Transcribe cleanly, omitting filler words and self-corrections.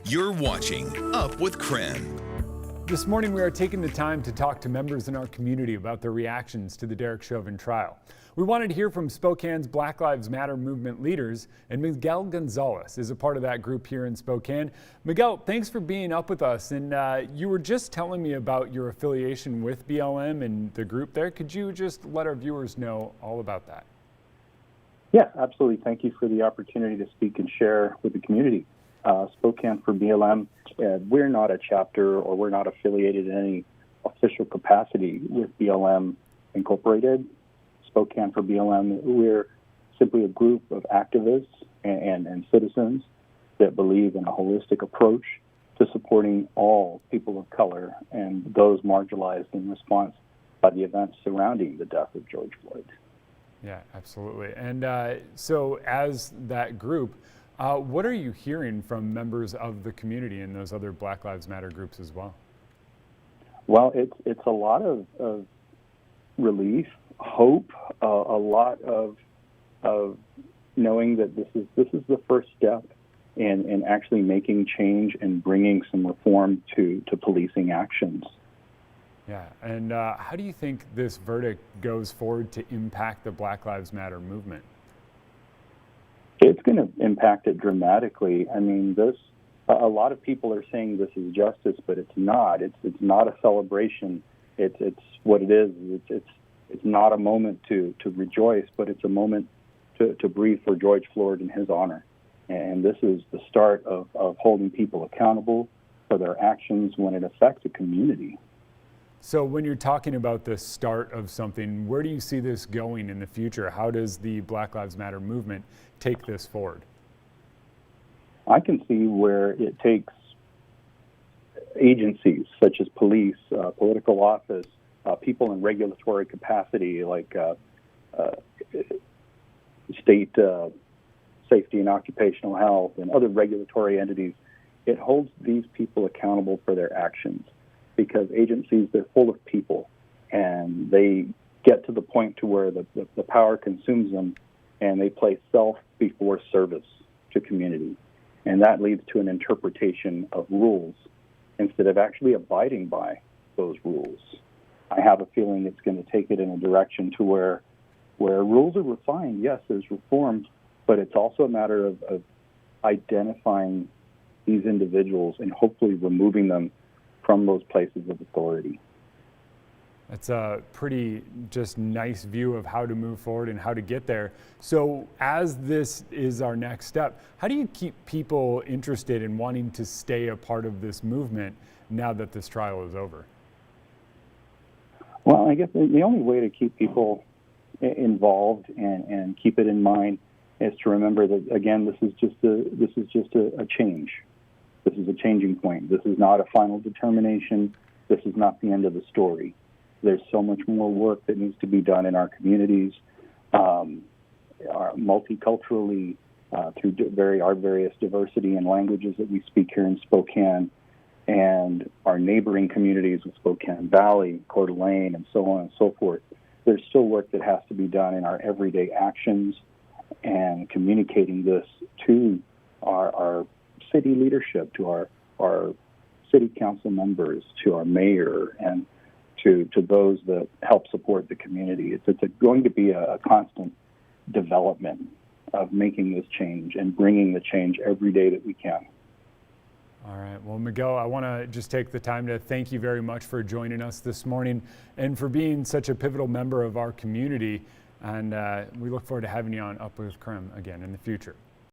You're watching Up with KREM. This morning we are taking the time to talk to members in our community about their reactions to the Derek Chauvin trial. We wanted to hear from Spokane's Black Lives Matter movement leaders, and Miguel Gonzalez is a part of that group here in Spokane. Miguel, thanks for being up with us, and you were just telling me about your affiliation with BLM and the group there. Could you just let our viewers know all about that? Yeah, absolutely. Thank you for the opportunity to speak and share with the community. Spokane for BLM, we're not a chapter or we're not affiliated in any official capacity with BLM Incorporated. Spokane for BLM, we're simply a group of activists and citizens that believe in a holistic approach to supporting all people of color and those marginalized in response by the events surrounding the death of George Floyd. Yeah, absolutely. And so as that group, what are you hearing from members of the community and those other Black Lives Matter groups as well? Well, it's a lot of relief, hope, a lot of knowing that this is the first step in actually making change and bringing some reform to policing actions. Yeah, and how do you think this verdict goes forward to impact the Black Lives Matter movement? It's going to impact it dramatically. I mean, a lot of people are saying this is justice, but it's not. It's not a celebration. It's what it is. It's not a moment to rejoice, but it's a moment to breathe for George Floyd in his honor. And this is the start of holding people accountable for their actions when it affects a community. So when you're talking about the start of something, where do you see this going in the future? How does the Black Lives Matter movement take this forward? I can see where it takes agencies such as police, political office, people in regulatory capacity like state safety and occupational health and other regulatory entities. It holds these people accountable for their actions, because agencies, they're full of people, and they get to the point to where the power consumes them, and they place self before service to community. And that leads to an interpretation of rules instead of actually abiding by those rules. I have a feeling it's going to take it in a direction to where rules are refined. Yes, there's reform, but it's also a matter of identifying these individuals and hopefully removing them from those places of authority. That's a pretty just nice view of how to move forward and how to get there. So as this is our next step, how do you keep people interested in wanting to stay a part of this movement now that this trial is over? Well, I guess the only way to keep people involved and keep it in mind is to remember that, again, this is just a change. This is a changing point. This is not a final determination. This is not the end of the story. There's so much more work that needs to be done in our communities, multiculturally, through our various diversity and languages that we speak here in Spokane, and our neighboring communities with Spokane Valley, Coeur d'Alene, and so on and so forth. There's still work that has to be done in our everyday actions and communicating this to our city leadership, to our city council members, to our mayor, and to those that help support the community. It's going to be a constant development of making this change and bringing the change every day that we can. All right. Well, Miguel, I want to just take the time to thank you very much for joining us this morning and for being such a pivotal member of our community. And we look forward to having you on Up with KREM again in the future.